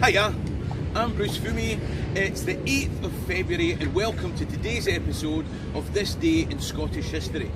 Hiya, I'm Bruce Fummey. It's the 8th of February and welcome to today's episode of This Day in Scottish History.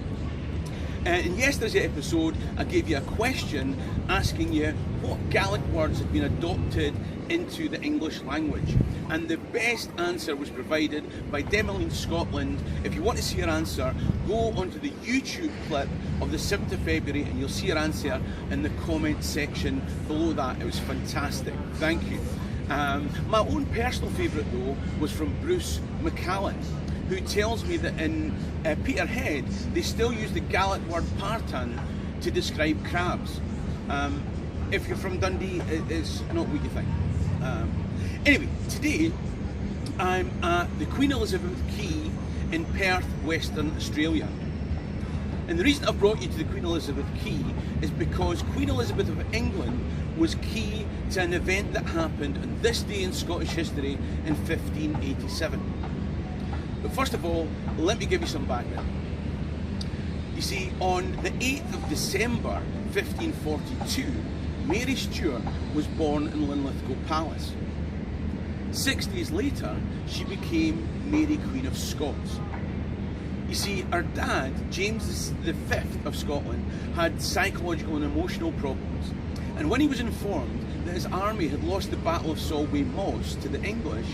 In yesterday's episode I gave you a question asking you what Gaelic words had been adopted into the English language, and the best answer was provided by Demoline Scotland. If you want to see her answer, go onto the YouTube clip of the 7th of February and you'll see her answer in the comment section below that. It was fantastic, thank you. My own personal favourite though was from Bruce McCallan, who tells me that in Peterhead they still use the Gaelic word partan to describe crabs. If you're from Dundee, it's not what you think. Anyway, today I'm at the Queen Elizabeth Quay in Perth, Western Australia. And the reason I brought you to the Queen Elizabeth Quay is because Queen Elizabeth of England was key to an event that happened on this day in Scottish history in 1587. But first of all, let me give you some background. You see, on the 8th of December 1542, Mary Stuart was born in Linlithgow Palace. 6 days later, she became Mary Queen of Scots. You see, her dad, James V of Scotland, had psychological and emotional problems. And when he was informed that his army had lost the Battle of Solway Moss to the English,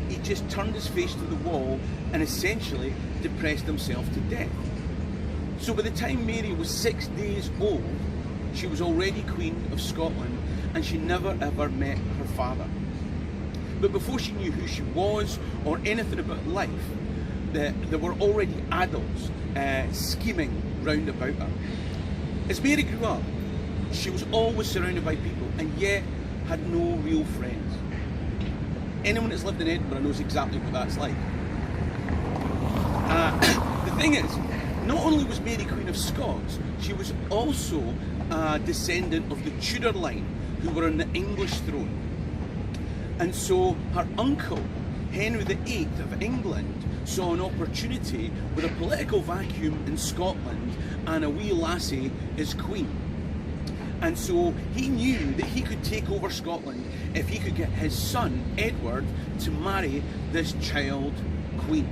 he just turned his face to the wall and essentially depressed himself to death. So by the time Mary was 6 days old, she was already Queen of Scotland, and she never ever met her father. But before she knew who she was or anything about life, there were already adults scheming round about her. As Mary grew up, she was always surrounded by people and yet had no real friends. Anyone that's lived in Edinburgh knows exactly what that's like. The thing is, not only was Mary Queen of Scots, she was also a descendant of the Tudor line who were on the English throne. And so her uncle, Henry VIII of England, saw an opportunity with a political vacuum in Scotland and a wee lassie as queen. And so he knew that he could take over Scotland if he could get his son, Edward, to marry this child queen.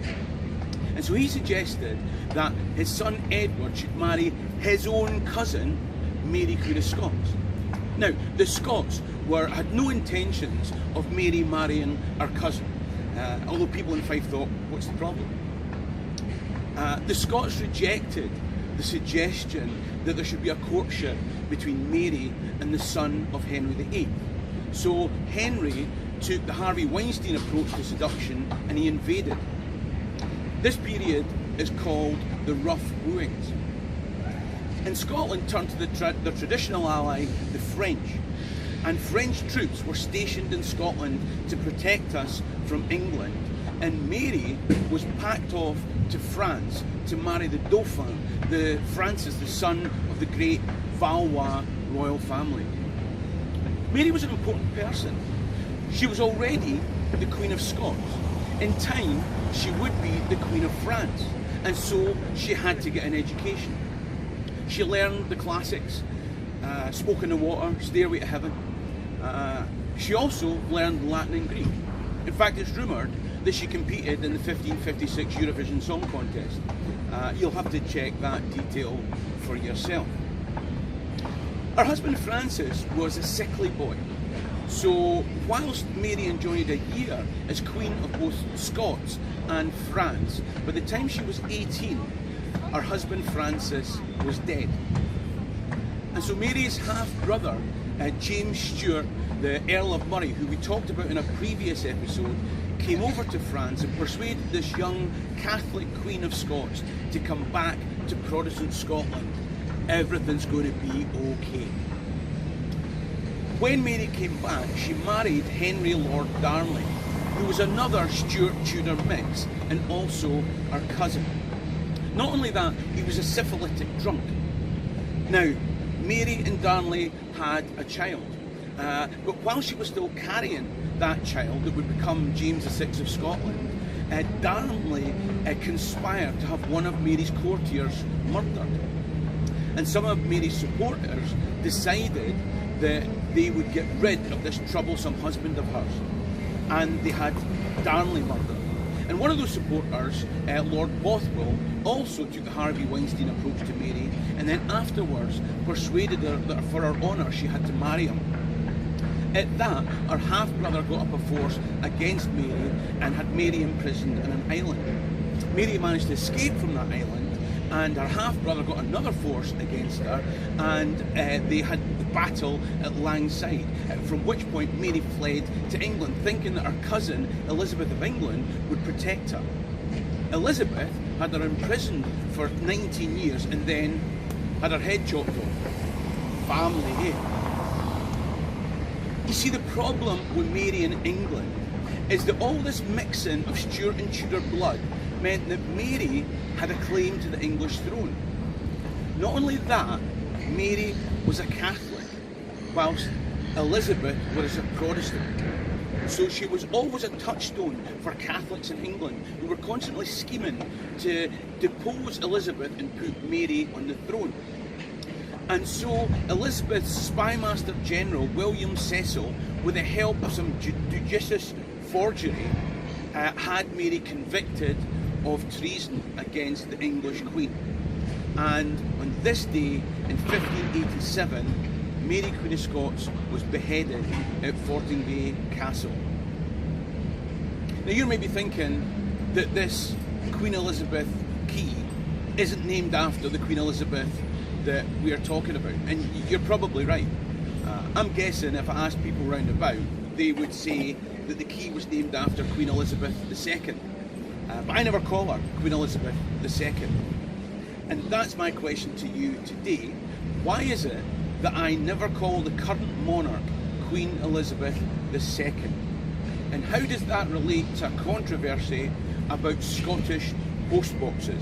And so he suggested that his son Edward should marry his own cousin, Mary Queen of Scots. Now, the Scots had no intentions of Mary marrying her cousin, although people in Fife thought, what's the problem? The Scots rejected the suggestion that there should be a courtship between Mary and the son of Henry VIII. So Henry took the Harvey Weinstein approach to seduction and he invaded. This period is called the Rough Wooings. And Scotland turned to their traditional ally, the French. And French troops were stationed in Scotland to protect us from England. And Mary was packed off to France to marry the Dauphin, Francis, the son of the great Valois royal family. Mary was an important person. She was already the Queen of Scots. In time, she would be the Queen of France, and so she had to get an education. She learned the classics, Smoke in the Water, Stairway to Heaven. She also learned Latin and Greek. In fact, it's rumoured that she competed in the 1556 Eurovision Song Contest. You'll have to check that detail for yourself. Her husband Francis was a sickly boy. So whilst Mary enjoyed a year as Queen of both Scots and France, by the time she was 18, her husband Francis was dead. And so Mary's half-brother, James Stuart, the Earl of Murray, who we talked about in a previous episode, came over to France and persuaded this young Catholic Queen of Scots to come back to Protestant Scotland. Everything's going to be okay. When Mary came back, she married Henry Lord Darnley, who was another Stuart-Tudor mix and also her cousin. Not only that, he was a syphilitic drunk. Now, Mary and Darnley had a child, but while she was still carrying that child that would become James VI of Scotland, Darnley conspired to have one of Mary's courtiers murdered. And some of Mary's supporters decided that they would get rid of this troublesome husband of hers. And they had Darnley murdered. And one of those supporters, Lord Bothwell, also took the Harvey Weinstein approach to Mary, and then afterwards persuaded her that for her honour she had to marry him. At that, her half-brother got up a force against Mary and had Mary imprisoned in an island. Mary managed to escape from that island, and her half-brother got another force against her, and they had the battle at Langside, from which point Mary fled to England, thinking that her cousin Elizabeth of England would protect her. Elizabeth had her imprisoned for 19 years and then had her head chopped off. Family, eh? You see, the problem with Mary in England is that all this mixing of Stuart and Tudor blood meant that Mary had a claim to the English throne. Not only that, Mary was a Catholic, whilst Elizabeth was a Protestant. So she was always a touchstone for Catholics in England, who were constantly scheming to depose Elizabeth and put Mary on the throne. And so Elizabeth's spymaster general, William Cecil, with the help of some judicious forgery, had Mary convicted of treason against the English Queen. And on this day in 1587, Mary Queen of Scots was beheaded at Fortingay Castle. Now you may be thinking that this Queen Elizabeth key isn't named after the Queen Elizabeth that we are talking about, and you're probably right. I'm guessing if I asked people round about, they would say that the key was named after Queen Elizabeth II. But I never call her Queen Elizabeth II. And that's my question to you today. Why is it that I never call the current monarch Queen Elizabeth II? And how does that relate to a controversy about Scottish postboxes?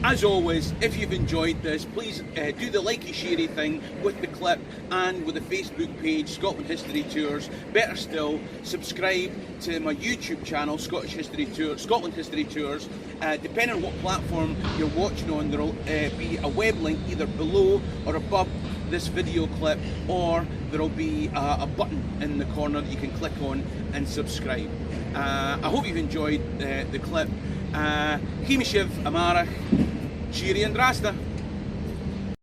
As always, if you've enjoyed this, please do the likey sharey thing with the clip and with the Facebook page, Scotland History Tours. Better still, subscribe to my YouTube channel, Scotland History Tours. Depending on what platform you're watching on, there'll be a web link either below or above this video clip, or there'll be a button in the corner that you can click on and subscribe. I hope you've enjoyed the clip. Chimishiv Amarach, Shiri and Rasta.